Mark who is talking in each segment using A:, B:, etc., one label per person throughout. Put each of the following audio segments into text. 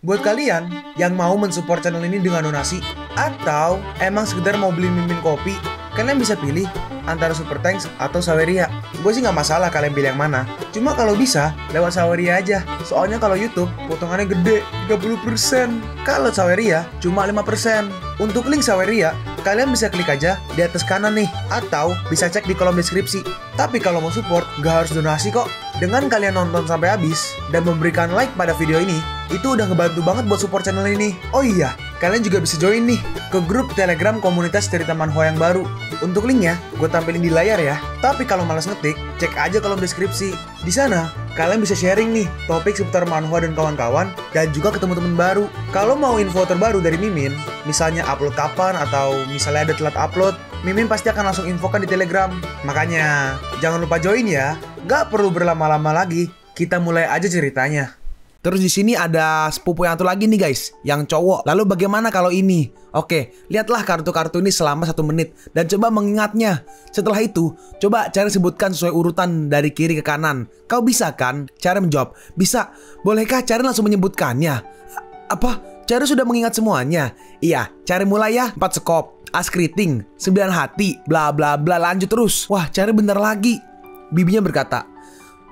A: Buat kalian yang mau mensupport channel ini dengan donasi atau emang sekedar mau beli mimin kopi, kalian bisa pilih antara Super Thanks atau Saweria. Gue sih nggak masalah kalian pilih yang mana. Cuma kalau bisa lewat Saweria aja. Soalnya kalau YouTube potongannya gede 30%. Kalau Saweria cuma 5%. Untuk link Saweria kalian bisa klik aja di atas kanan nih, atau bisa cek di kolom deskripsi. Tapi kalau mau support gak harus donasi kok. Dengan kalian nonton sampai habis dan memberikan like pada video ini, itu udah ngebantu banget buat support channel ini. Oh iya, kalian juga bisa join nih ke grup Telegram komunitas cerita manhwa yang baru. Untuk linknya gue tampilin di layar ya. Tapi kalau malas ngetik, cek aja kolom deskripsi. Di sana kalian bisa sharing nih topik seputar manhwa dan kawan-kawan, dan juga ketemu teman baru. Kalau mau info terbaru dari Mimin, misalnya upload kapan atau misalnya ada telat upload, Mimin pasti akan langsung infokan di Telegram. Makanya jangan lupa join ya. Gak perlu berlama-lama lagi, kita mulai aja ceritanya. Terus di sini ada sepupu yang satu lagi nih guys, yang cowok. Lalu bagaimana kalau ini? Oke, lihatlah kartu-kartu ini selama 1 menit dan coba mengingatnya. Setelah itu, coba cari sebutkan sesuai urutan dari kiri ke kanan. Kau bisa kan? Cari menjawab, bisa. Bolehkah cari langsung menyebutkannya? Apa? Cari sudah mengingat semuanya? Iya, cari mulai ya. 4 skop, as keriting, 9 hati, bla bla bla, lanjut terus. Wah, cari bentar lagi. Bibinya berkata,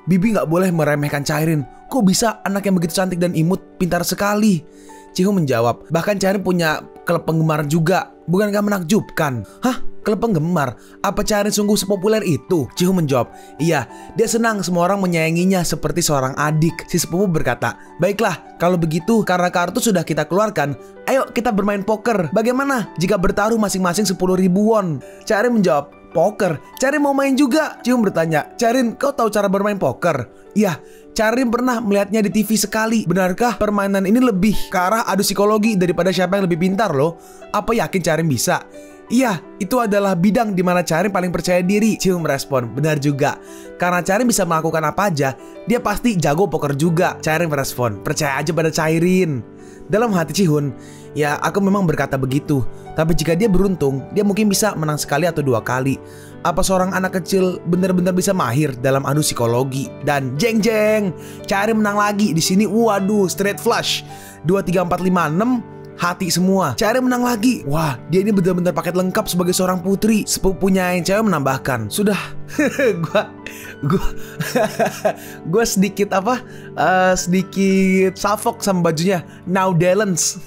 A: Bibi gak boleh meremehkan Cairin. Kok bisa anak yang begitu cantik dan imut, pintar sekali? Cihu menjawab, bahkan Cairin punya klub penggemar juga. Bukankah menakjubkan? Hah? Klub penggemar? Apa Cairin sungguh sepopuler itu? Cihu menjawab, iya, dia senang semua orang menyayanginya seperti seorang adik. Si sepupu berkata, baiklah, kalau begitu karena kartu sudah kita keluarkan, ayo kita bermain poker. Bagaimana jika bertaruh masing-masing 10.000 won? Cairin menjawab, poker? Cairin mau main juga? Cium bertanya, Cairin, kau tahu cara bermain poker? Iya, Cairin pernah melihatnya di TV sekali. Benarkah permainan ini lebih ke arah adu psikologi daripada siapa yang lebih pintar loh? Apa yakin Cairin bisa? Iya, itu adalah bidang di mana Cairin paling percaya diri. Cium merespon, benar juga. Karena Cairin bisa melakukan apa aja, dia pasti jago poker juga. Cairin merespon, percaya aja pada Cairin. Dalam hati Cihun, ya aku memang berkata begitu. Tapi jika dia beruntung, dia mungkin bisa menang sekali atau 2 kali. Apa seorang anak kecil benar-benar bisa mahir dalam adu psikologi? Dan jeng jeng, Cairin menang lagi di sini. Waduh, straight flush. 2, 3, 4, 5, 6 hati semua. Cairin menang lagi. Wah, dia ini benar-benar paket lengkap sebagai seorang putri. Sepupunya yang cewek menambahkan, sudah gue sedikit sedikit salfok sama bajunya. Now balance.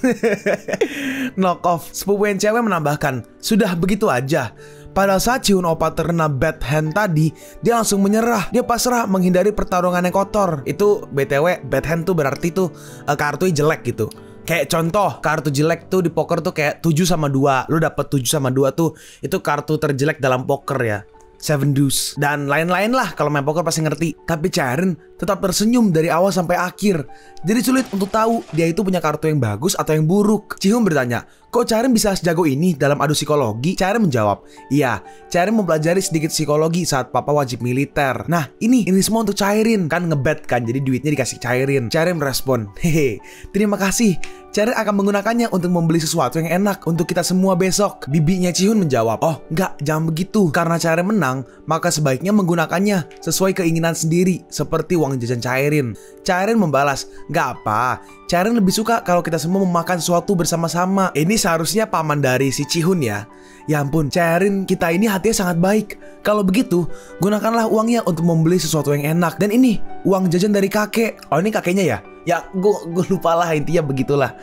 A: Knock off. Sepupu yang cewek menambahkan, sudah begitu aja. Pada saat Cihun Opa terkena bad hand tadi, dia langsung menyerah. Dia pasrah menghindari pertarungan yang kotor. Itu BTW, bad hand tuh berarti tuh kartunya jelek gitu. Kayak contoh, kartu jelek tuh di poker tuh kayak 7/2. Lu dapet 7/2 tuh, itu kartu terjelek dalam poker ya. 7 deuce dan lain-lain lah, kalau main poker pasti ngerti. Tapi Cairin tetap tersenyum dari awal sampai akhir. Jadi sulit untuk tahu dia itu punya kartu yang bagus atau yang buruk. Cihun bertanya, kok Cairin bisa sejago ini dalam adu psikologi? Cairin menjawab, iya, Cairin mempelajari sedikit psikologi saat papa wajib militer. Nah, ini semua untuk Cairin. Kan ngebet kan, jadi duitnya dikasih Cairin. Cairin merespon, hehe, terima kasih. Cairin akan menggunakannya untuk membeli sesuatu yang enak untuk kita semua besok. Bibinya Cihun menjawab, oh enggak, jangan begitu. Karena Cairin menang, maka sebaiknya menggunakannya sesuai keinginan sendiri, seperti uang jajan Cairin. Cairin membalas, nggak apa, Cairin lebih suka kalau kita semua memakan sesuatu bersama-sama. Ini seharusnya paman dari si Cihun ya. Ya ampun, Cairin kita ini hatinya sangat baik. Kalau begitu, gunakanlah uangnya untuk membeli sesuatu yang enak. Dan ini, uang jajan dari kakek. Oh, ini kakeknya ya? Ya, gue lupa lah, intinya begitulah.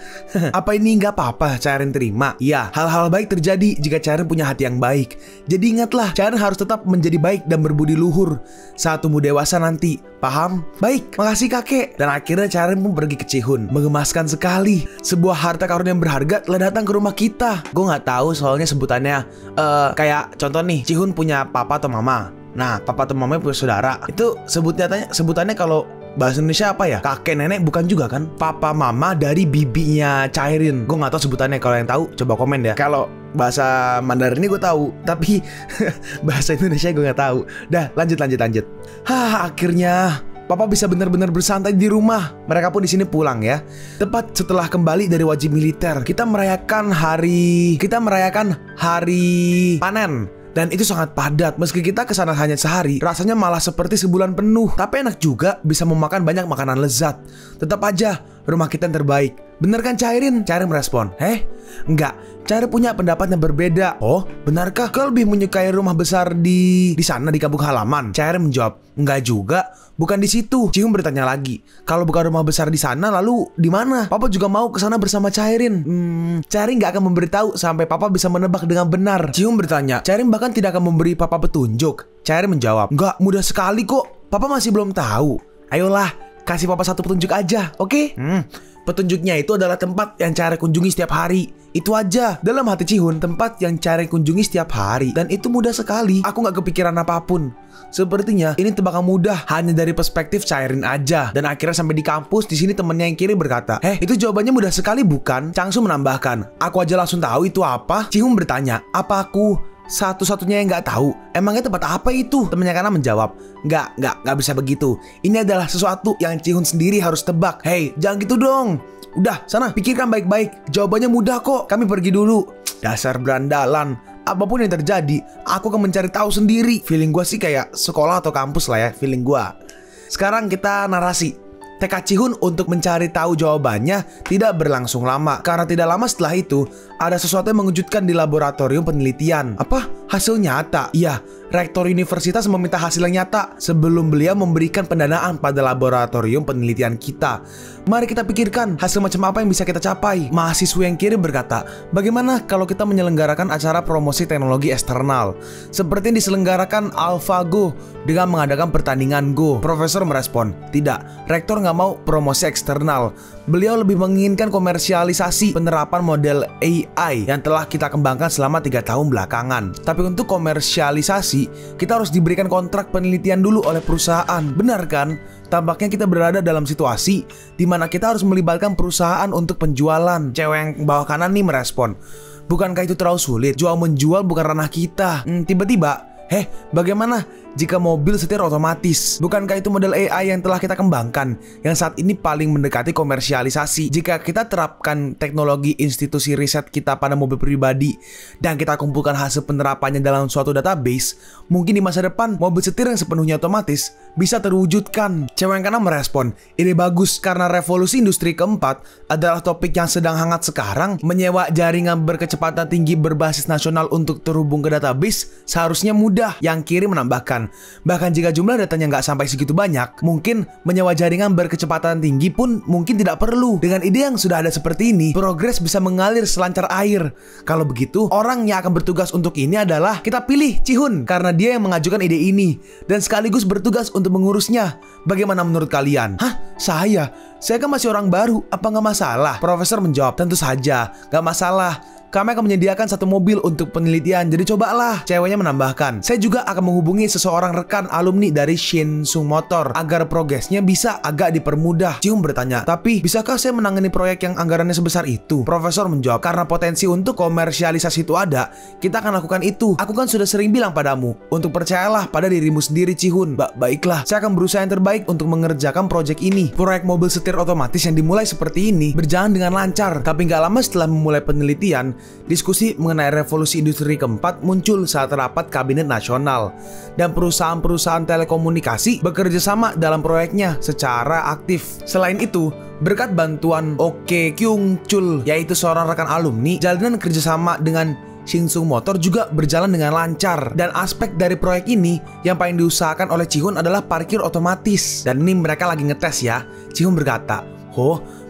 A: Apa ini nggak apa-apa Cairin terima? Ya, hal-hal baik terjadi jika Cairin punya hati yang baik. Jadi ingatlah, Cairin harus tetap menjadi baik dan berbudi luhur saat tumbuh dewasa nanti. Paham? Baik, makasih kakek. Dan akhirnya Cairin pun pergi ke Cihun. Mengemaskan sekali. Sebuah harta karun yang berharga telah datang ke rumah kita. Gue nggak tahu soalnya sebutannya. Kayak contoh nih, Cihun punya papa atau mama. Nah, papa atau mamanya punya saudara. Itu sebutannya kalau bahasa Indonesia apa ya? Kakek nenek bukan juga kan? Papa mama dari bibinya Cairin. Gue nggak tahu sebutannya, kalau yang tahu coba komen ya. Kalau bahasa Mandarin ini gue tahu, tapi bahasa Indonesia gue nggak tahu. Dah, lanjut. Akhirnya Papa bisa benar-benar bersantai di rumah. Mereka pun di sini pulang ya. Tepat setelah kembali dari wajib militer, kita merayakan hari panen. Dan itu sangat padat. Meski kita kesana hanya sehari, rasanya malah seperti sebulan penuh. Tapi enak juga bisa memakan banyak makanan lezat. Tetap aja rumah kita yang terbaik. Bener kan Cairin? Cairin merespon, enggak, Cairin punya pendapat yang berbeda. Oh, benarkah kau lebih menyukai rumah besar di sana di kampung halaman? Cairin menjawab, enggak juga, bukan di situ. Cihun bertanya lagi, kalau bukan rumah besar di sana, lalu di mana? Papa juga mau ke sana bersama Cairin. Cairin nggak akan memberitahu sampai Papa bisa menebak dengan benar. Cihun bertanya, Cairin bahkan tidak akan memberi Papa petunjuk. Cairin menjawab, enggak, mudah sekali kok. Papa masih belum tahu. Ayolah, kasih Papa satu petunjuk aja, oke? Petunjuknya itu adalah tempat yang Cairin kunjungi setiap hari. Itu aja. Dalam hati Cihun, tempat yang Cairin kunjungi setiap hari. Dan itu mudah sekali. Aku nggak kepikiran apapun. Sepertinya ini tebakan mudah hanya dari perspektif Cairin aja. Dan akhirnya sampai di kampus, di sini temennya yang kiri berkata, itu jawabannya mudah sekali bukan? Changsu menambahkan, aku aja langsung tahu itu apa. Cihun bertanya, apa aku satu-satunya yang nggak tahu? Emangnya tempat apa itu? Temennya kanan menjawab, nggak bisa begitu. Ini adalah sesuatu yang Cihun sendiri harus tebak. Hei, jangan gitu dong. Udah, sana pikirkan baik-baik. Jawabannya mudah kok. Kami pergi dulu. Dasar berandalan. Apapun yang terjadi, aku akan mencari tahu sendiri. Feeling gue sih kayak sekolah atau kampus lah ya, feeling gue. Sekarang kita narasi. Tekad Cihun untuk mencari tahu jawabannya tidak berlangsung lama. Karena tidak lama setelah itu, ada sesuatu yang mengejutkan di laboratorium penelitian. Apa? Hasil nyata? Iya, rektor universitas meminta hasil yang nyata sebelum beliau memberikan pendanaan pada laboratorium penelitian kita. Mari kita pikirkan hasil macam apa yang bisa kita capai. Mahasiswa yang kiri berkata, bagaimana kalau kita menyelenggarakan acara promosi teknologi eksternal seperti yang diselenggarakan AlphaGo dengan mengadakan pertandingan Go? Profesor merespon, tidak, rektor nggak mau promosi eksternal. Beliau lebih menginginkan komersialisasi penerapan model AI yang telah kita kembangkan selama 3 tahun belakangan. Tapi untuk komersialisasi, kita harus diberikan kontrak penelitian dulu oleh perusahaan. Benar kan? Tampaknya kita berada dalam situasi di mana kita harus melibatkan perusahaan untuk penjualan. Cewek yang bawah kanan nih merespon, bukankah itu terlalu sulit? Jual menjual bukan ranah kita. Tiba-tiba, bagaimana jika mobil setir otomatis? Bukankah itu model AI yang telah kita kembangkan, yang saat ini paling mendekati komersialisasi? Jika kita terapkan teknologi institusi riset kita pada mobil pribadi dan kita kumpulkan hasil penerapannya dalam suatu database, mungkin di masa depan mobil setir yang sepenuhnya otomatis bisa terwujudkan. Cewek yang kanan merespon, ide bagus karena revolusi industri keempat adalah topik yang sedang hangat sekarang. Menyewa jaringan berkecepatan tinggi berbasis nasional untuk terhubung ke database seharusnya mudah. Yang kiri menambahkan, bahkan jika jumlah datanya nggak sampai segitu banyak, mungkin menyewa jaringan berkecepatan tinggi pun mungkin tidak perlu. Dengan ide yang sudah ada seperti ini, progres bisa mengalir selancar air. Kalau begitu, orang yang akan bertugas untuk ini adalah kita pilih Cihun, karena dia yang mengajukan ide ini dan sekaligus bertugas untuk mengurusnya. Bagaimana menurut kalian? Saya kan masih orang baru, apa nggak masalah? Profesor menjawab, tentu saja, nggak masalah. Kami akan menyediakan satu mobil untuk penelitian, jadi cobalah. Ceweknya menambahkan, saya juga akan menghubungi seseorang rekan alumni dari Shinsung Motor agar progresnya bisa agak dipermudah. Cihun bertanya, tapi bisakah saya menangani proyek yang anggarannya sebesar itu? Profesor menjawab, karena potensi untuk komersialisasi itu ada, kita akan lakukan itu. Aku kan sudah sering bilang padamu untuk percayalah pada dirimu sendiri, Cihun. Baiklah, saya akan berusaha yang terbaik untuk mengerjakan proyek ini. Proyek mobil setir otomatis yang dimulai seperti ini berjalan dengan lancar, tapi nggak lama setelah memulai penelitian, diskusi mengenai revolusi industri keempat muncul saat rapat kabinet nasional, dan perusahaan-perusahaan telekomunikasi bekerja sama dalam proyeknya secara aktif. Selain itu, berkat bantuan Oke Kyung Chul, yaitu seorang rekan alumni, jalinan kerjasama dengan Shinsung Motor juga berjalan dengan lancar. Dan aspek dari proyek ini yang paling diusahakan oleh Cihun adalah parkir otomatis. Dan ini mereka lagi ngetes ya. Cihun berkata,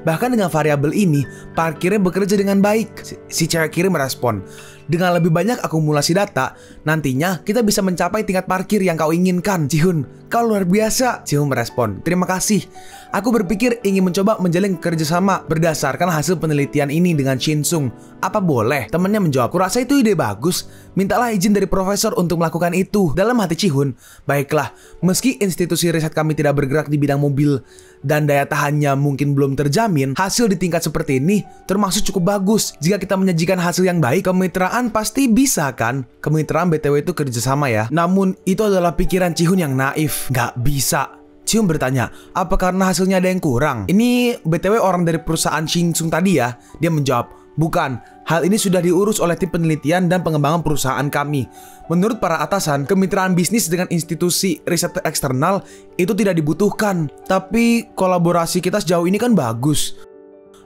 A: bahkan dengan variabel ini, parkirnya bekerja dengan baik. Si cewek kiri merespon, dengan lebih banyak akumulasi data, nantinya kita bisa mencapai tingkat parkir yang kau inginkan. Cihun, kau luar biasa. Cihun merespon, terima kasih. Aku berpikir ingin mencoba menjalin kerjasama berdasarkan hasil penelitian ini dengan Shinsung. Apa boleh? Temannya menjawab, kurasa itu ide bagus. Mintalah izin dari profesor untuk melakukan itu. Dalam hati Cihun, baiklah, meski institusi riset kami tidak bergerak di bidang mobil dan daya tahannya mungkin belum terjamin, hasil di tingkat seperti ini termasuk cukup bagus. Jika kita menyajikan hasil yang baik, kemitraan pasti bisa kan? Kemitraan BTW itu kerjasama ya. Namun itu adalah pikiran Cihun yang naif. Nggak bisa. Cihun bertanya, apa karena hasilnya ada yang kurang? Ini BTW orang dari perusahaan Shinsung tadi ya. Dia menjawab, bukan, hal ini sudah diurus oleh tim penelitian dan pengembangan perusahaan kami. Menurut para atasan, kemitraan bisnis dengan institusi riset eksternal itu tidak dibutuhkan. Tapi kolaborasi kita sejauh ini kan bagus.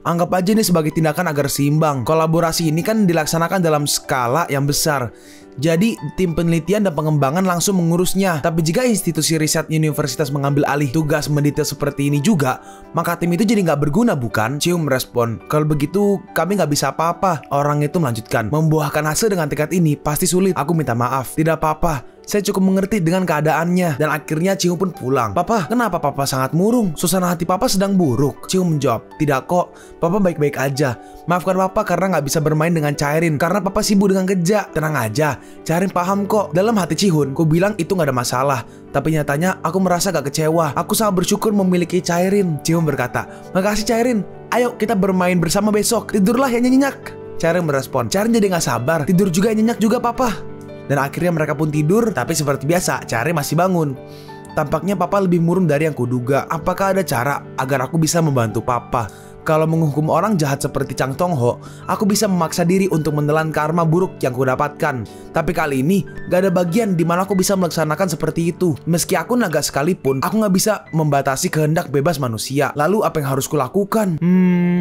A: Anggap aja ini sebagai tindakan agar seimbang. Kolaborasi ini kan dilaksanakan dalam skala yang besar. Jadi tim penelitian dan pengembangan langsung mengurusnya. Tapi jika institusi riset universitas mengambil alih tugas mendetail seperti ini juga, maka tim itu jadi nggak berguna, bukan? Cium merespon. Kalau begitu kami nggak bisa apa-apa. Orang itu melanjutkan. Membuahkan hasil dengan tekad ini pasti sulit. Aku minta maaf. Tidak apa-apa. Saya cukup mengerti dengan keadaannya. Dan akhirnya Cium pun pulang. Papa, kenapa Papa sangat murung? Suasana hati Papa sedang buruk. Cium menjawab, tidak kok. Papa baik-baik aja. Maafkan Papa karena nggak bisa bermain dengan Cairin. Karena Papa sibuk dengan kerja. Tenang aja. Cairin paham kok. Dalam hati Cihun, ku bilang itu nggak ada masalah. Tapi nyatanya aku merasa gak kecewa. Aku sangat bersyukur memiliki Cairin. Cium berkata, makasih Cairin. Ayo kita bermain bersama besok. Tidurlah yang nyenyak. Cairin merespon, Cairin jadi gak sabar. Tidur juga yang nyenyak juga Papa. Dan akhirnya mereka pun tidur. Tapi seperti biasa, Cairin masih bangun. Tampaknya Papa lebih murung dari yang kuduga. Apakah ada cara agar aku bisa membantu Papa? Kalau menghukum orang jahat seperti Chang Tong Ho, aku bisa memaksa diri untuk menelan karma buruk yang kudapatkan. Tapi kali ini, gak ada bagian di mana aku bisa melaksanakan seperti itu. Meski aku naga sekalipun, aku gak bisa membatasi kehendak bebas manusia. Lalu apa yang harus kulakukan?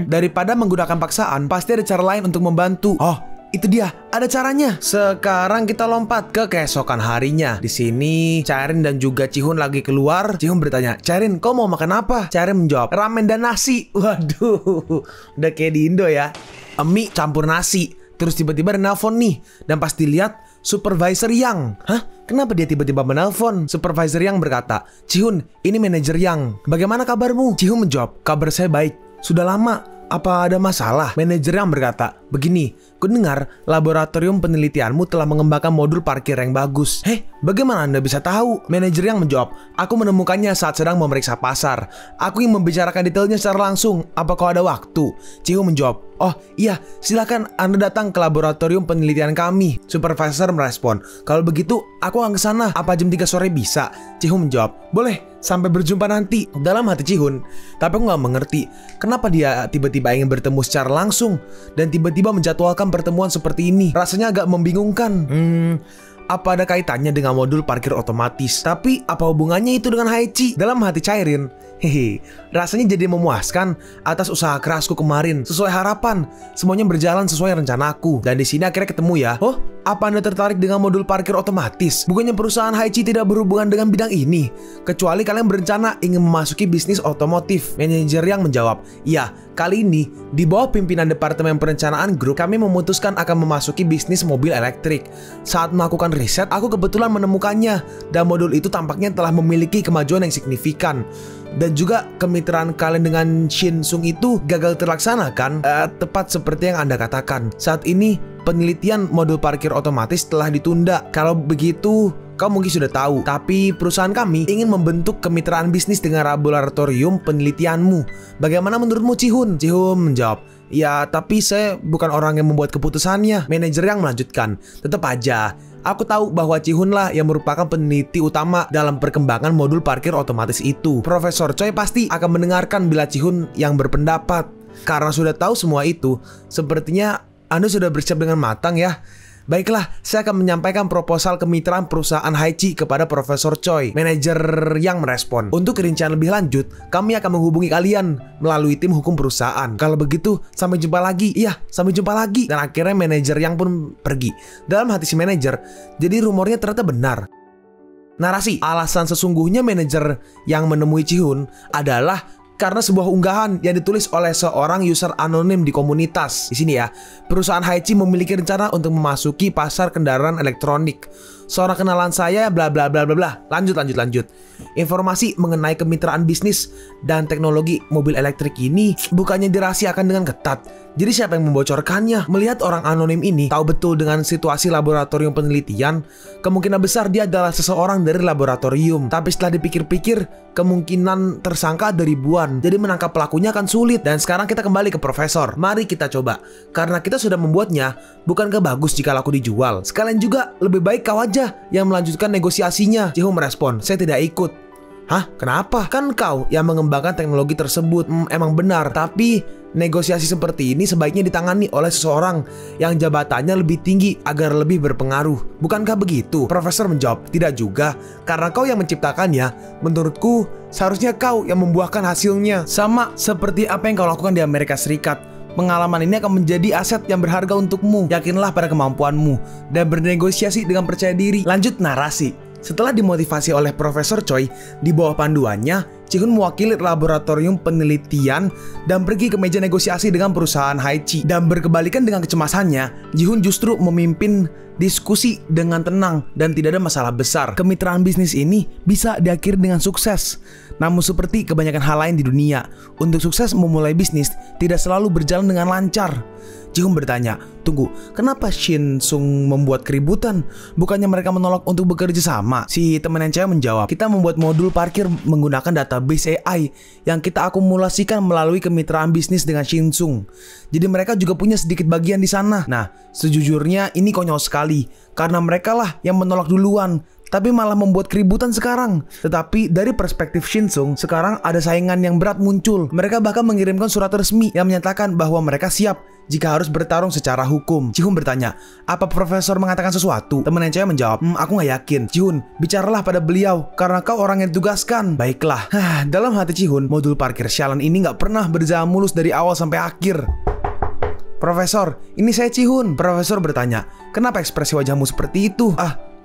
A: Daripada menggunakan paksaan, pasti ada cara lain untuk membantu. Oh, itu dia, ada caranya. Sekarang kita lompat ke keesokan harinya. Di sini Cairin dan juga Cihun lagi keluar. Cihun bertanya, Cairin, kau mau makan apa? Cairin menjawab, ramen dan nasi. Waduh, udah kayak di Indo ya. Mie campur nasi. Terus tiba-tiba ada nelfon nih. Dan pas dilihat, supervisor Yang. Hah? Kenapa dia tiba-tiba menelpon? Supervisor Yang berkata, Cihun, ini manajer Yang. Bagaimana kabarmu? Cihun menjawab, kabar saya baik. Sudah lama. Apa ada masalah? Manajer Yang berkata, begini, kudengar laboratorium penelitianmu telah mengembangkan modul parkir yang bagus. Heh, bagaimana Anda bisa tahu? Manajer Yang menjawab, aku menemukannya saat sedang memeriksa pasar. Aku ingin membicarakan detailnya secara langsung. Apa kau ada waktu? Cihu menjawab, oh iya, silakan Anda datang ke laboratorium penelitian kami. Supervisor merespon, kalau begitu aku akan ke sana. Apa jam 3 sore bisa? Cihu menjawab, boleh, sampai berjumpa nanti. Dalam hati Cihun, tapi aku gak mengerti kenapa dia tiba-tiba ingin bertemu secara langsung dan tiba-tiba menjadwalkan pertemuan seperti ini. Rasanya agak membingungkan. Apa ada kaitannya dengan modul parkir otomatis? Tapi apa hubungannya itu dengan Haichi? Dalam hati Cairin, hehe, rasanya jadi memuaskan atas usaha kerasku kemarin. Sesuai harapan, semuanya berjalan sesuai rencanaku. Dan di sini akhirnya ketemu ya. Oh, apa Anda tertarik dengan modul parkir otomatis? Bukannya perusahaan Haichi tidak berhubungan dengan bidang ini? Kecuali kalian berencana ingin memasuki bisnis otomotif. Manajer Yang menjawab, iya, kali ini di bawah pimpinan Departemen Perencanaan Grup, kami memutuskan akan memasuki bisnis mobil elektrik. Saat melakukan riset, aku kebetulan menemukannya. Dan modul itu tampaknya telah memiliki kemajuan yang signifikan. Dan juga kemitraan kalian dengan Shinsung itu gagal terlaksana kan? Tepat seperti yang Anda katakan. Saat ini penelitian modul parkir otomatis telah ditunda. Kalau begitu, kau mungkin sudah tahu. Tapi perusahaan kami ingin membentuk kemitraan bisnis dengan laboratorium penelitianmu. Bagaimana menurutmu Cihun? Cihun menjawab, ya tapi saya bukan orang yang membuat keputusannya. Manajer Yang melanjutkan, tetap aja aku tahu bahwa Cihun lah yang merupakan peneliti utama dalam perkembangan modul parkir otomatis itu. Profesor Choi pasti akan mendengarkan bila Cihun yang berpendapat. Karena sudah tahu semua itu, sepertinya Anda sudah bersiap dengan matang ya. Baiklah, saya akan menyampaikan proposal kemitraan perusahaan Haichi kepada Profesor Choi. Manajer Yang merespon, untuk rincian lebih lanjut, kami akan menghubungi kalian melalui tim hukum perusahaan. Kalau begitu, sampai jumpa lagi. Iya, sampai jumpa lagi. Dan akhirnya manajer Yang pun pergi. Dalam hati si manajer, jadi rumornya ternyata benar. Narasi, alasan sesungguhnya manajer Yang menemui Cihun adalah karena sebuah unggahan yang ditulis oleh seorang user anonim di komunitas. Di sini ya, perusahaan Haichi memiliki rencana untuk memasuki pasar kendaraan elektronik. Seorang kenalan saya bla bla bla bla bla. Lanjut. Informasi mengenai kemitraan bisnis dan teknologi mobil elektrik ini bukannya dirahasiakan dengan ketat. Jadi siapa yang membocorkannya? Melihat orang anonim ini tahu betul dengan situasi laboratorium penelitian, kemungkinan besar dia adalah seseorang dari laboratorium. Tapi setelah dipikir-pikir, kemungkinan tersangka ada ribuan. Jadi menangkap pelakunya akan sulit. Dan sekarang kita kembali ke Profesor. Mari kita coba. Karena kita sudah membuatnya, bukankah bagus jika laku dijual? Sekalian juga lebih baik kau aja yang melanjutkan negosiasinya. Cihu merespon, saya tidak ikut. Hah? Kenapa? Kan kau yang mengembangkan teknologi tersebut. Emang benar, tapi negosiasi seperti ini sebaiknya ditangani oleh seseorang yang jabatannya lebih tinggi agar lebih berpengaruh. Bukankah begitu? Profesor menjawab, tidak juga, karena kau yang menciptakannya. Menurutku, seharusnya kau yang membuahkan hasilnya. Sama seperti apa yang kau lakukan di Amerika Serikat. Pengalaman ini akan menjadi aset yang berharga untukmu. Yakinlah pada kemampuanmu dan bernegosiasi dengan percaya diri. Lanjut narasi. Setelah dimotivasi oleh Profesor Choi, di bawah panduannya, Ji-hun mewakili laboratorium penelitian dan pergi ke meja negosiasi dengan perusahaan Haichi. Dan berkebalikan dengan kecemasannya, Ji-hun justru memimpin diskusi dengan tenang dan tidak ada masalah besar. Kemitraan bisnis ini bisa diakhiri dengan sukses. Namun seperti kebanyakan hal lain di dunia, untuk sukses memulai bisnis tidak selalu berjalan dengan lancar. Ji-hun bertanya, tunggu, kenapa Shin Sung membuat keributan? Bukannya mereka menolak untuk bekerja sama? Si teman yang cewek menjawab, kita membuat modul parkir menggunakan database AI yang kita akumulasikan melalui kemitraan bisnis dengan Shin Sung. Jadi mereka juga punya sedikit bagian di sana. Nah, sejujurnya ini konyol sekali, karena mereka lah yang menolak duluan, tapi malah membuat keributan sekarang. Tetapi dari perspektif Shin Sung, sekarang ada saingan yang berat muncul. Mereka bahkan mengirimkan surat resmi yang menyatakan bahwa mereka siap jika harus bertarung secara hukum. Ji-hun bertanya, apa profesor mengatakan sesuatu? Teman yang cewek menjawab, aku nggak yakin. Ji-hun, bicaralah pada beliau, karena kau orang yang ditugaskan. Baiklah. Dalam hati Ji-hun, modul parkir sialan ini nggak pernah berjalan mulus dari awal sampai akhir. Profesor, ini saya Ji-hun. Profesor bertanya, kenapa ekspresi wajahmu seperti itu?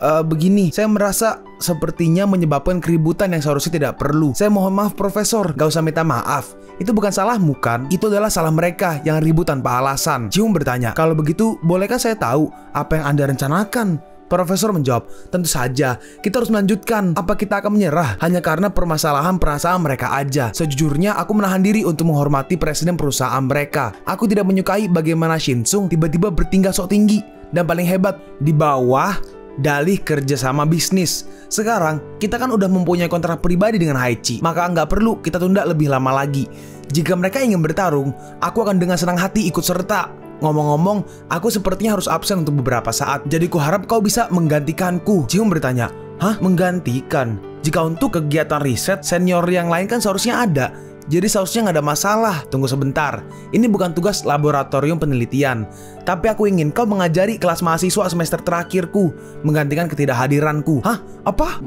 A: Begini, saya merasa sepertinya menyebabkan keributan yang seharusnya tidak perlu. Saya mohon maaf Profesor, gak usah minta maaf. Itu bukan salahmu kan? Itu adalah salah mereka yang ribut tanpa alasan. Ji-hun bertanya, kalau begitu bolehkah saya tahu apa yang Anda rencanakan? Profesor menjawab, tentu saja, kita harus melanjutkan. Apa kita akan menyerah hanya karena permasalahan perasaan mereka aja? Sejujurnya aku menahan diri untuk menghormati presiden perusahaan mereka. Aku tidak menyukai bagaimana Shin Sung tiba-tiba bertingkah sok tinggi. Dan paling hebat, di bawah dalih kerjasama bisnis. Sekarang kita kan udah mempunyai kontrak pribadi dengan Haichi, maka nggak perlu kita tunda lebih lama lagi. Jika mereka ingin bertarung, aku akan dengan senang hati ikut serta. Ngomong-ngomong, aku sepertinya harus absen untuk beberapa saat, jadi kuharap kau bisa menggantikanku. Ji-hun bertanya, hah? Menggantikan? Jika untuk kegiatan riset, senior yang lain kan seharusnya ada, jadi seharusnya nggak ada masalah. Tunggu sebentar, ini bukan tugas laboratorium penelitian, tapi aku ingin kau mengajari kelas mahasiswa semester terakhirku, menggantikan ketidakhadiranku. Hah? Apa?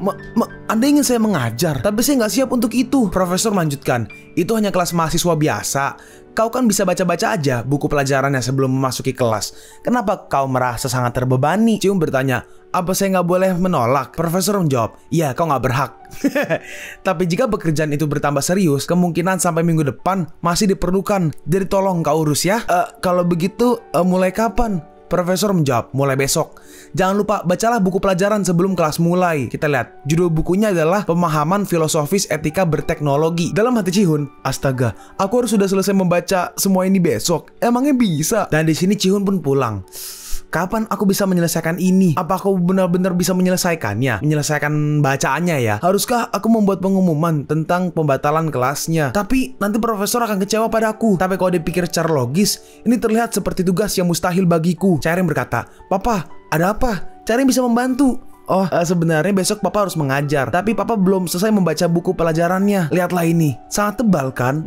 A: Anda ingin saya mengajar? Tapi saya nggak siap untuk itu. Profesor melanjutkan, itu hanya kelas mahasiswa biasa. Kau kan bisa baca-baca aja buku pelajarannya sebelum memasuki kelas. Kenapa kau merasa sangat terbebani? Ji-hun bertanya, apa saya nggak boleh menolak? Profesor menjawab, iya, kau nggak berhak. Tapi jika pekerjaan itu bertambah serius, kemungkinan sampai minggu depan masih diperlukan. Jadi tolong kau urus ya. Kalau begitu, mulai kapan? Profesor menjawab, mulai besok. Jangan lupa bacalah buku pelajaran sebelum kelas mulai. Kita lihat, judul bukunya adalah Pemahaman Filosofis Etika Berteknologi. Dalam hati Ji-hun, astaga, aku harus sudah selesai membaca semua ini besok. Emangnya bisa? Dan di sini Ji-hun pun pulang. Kapan aku bisa menyelesaikan ini? Apa aku benar-benar bisa menyelesaikannya? Menyelesaikan bacaannya ya? Haruskah aku membuat pengumuman tentang pembatalan kelasnya? Tapi nanti profesor akan kecewa padaku. Tapi kalau dipikir secara logis, ini terlihat seperti tugas yang mustahil bagiku. Charing berkata, Papa, ada apa? Charing bisa membantu. Sebenarnya besok Papa harus mengajar, tapi Papa belum selesai membaca buku pelajarannya. Lihatlah ini, sangat tebal kan?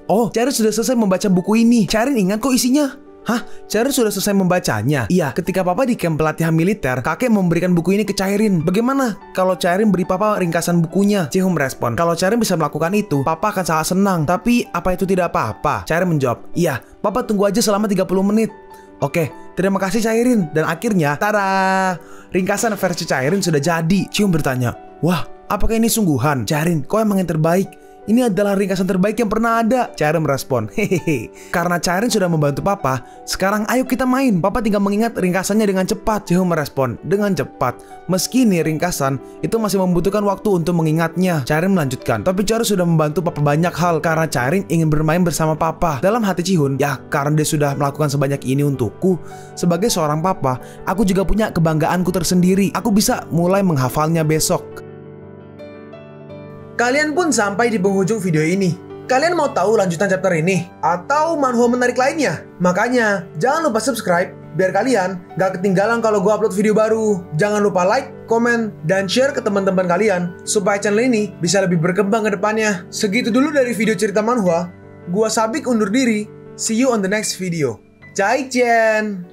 A: Charing sudah selesai membaca buku ini. Charing ingat kok isinya. Hah? Charing sudah selesai membacanya? Iya, ketika Papa di camp pelatihan militer, kakek memberikan buku ini ke Charing. Bagaimana kalau Charing beri Papa ringkasan bukunya? Ji-hun merespon, kalau Charing bisa melakukan itu, Papa akan sangat senang. Tapi apa itu tidak apa-apa? Charing menjawab, iya, Papa tunggu aja selama 30 menit. Oke, terima kasih Charing. Dan akhirnya, tada! Ringkasan versi Charing sudah jadi. Ji-hun bertanya, wah, apakah ini sungguhan? Charing, kau emang yang terbaik. Ini adalah ringkasan terbaik yang pernah ada. Charing merespon, hehehe. Karena Charing sudah membantu Papa, sekarang ayo kita main. Papa tinggal mengingat ringkasannya dengan cepat. Ji-hun merespon, dengan cepat. Meski ini ringkasan, itu masih membutuhkan waktu untuk mengingatnya. Charing melanjutkan, tapi Charing sudah membantu Papa banyak hal karena Charing ingin bermain bersama Papa. Dalam hati Ji-hun, ya karena dia sudah melakukan sebanyak ini untukku. Sebagai seorang Papa, aku juga punya kebanggaanku tersendiri. Aku bisa mulai menghafalnya besok. Kalian pun sampai di penghujung video ini. Kalian mau tahu lanjutan chapter ini? Atau manhwa menarik lainnya? Makanya, jangan lupa subscribe biar kalian gak ketinggalan kalau gue upload video baru. Jangan lupa like, komen, dan share ke teman-teman kalian supaya channel ini bisa lebih berkembang ke depannya. Segitu dulu dari video cerita manhwa. Gua Sabik undur diri. See you on the next video. Zaijian!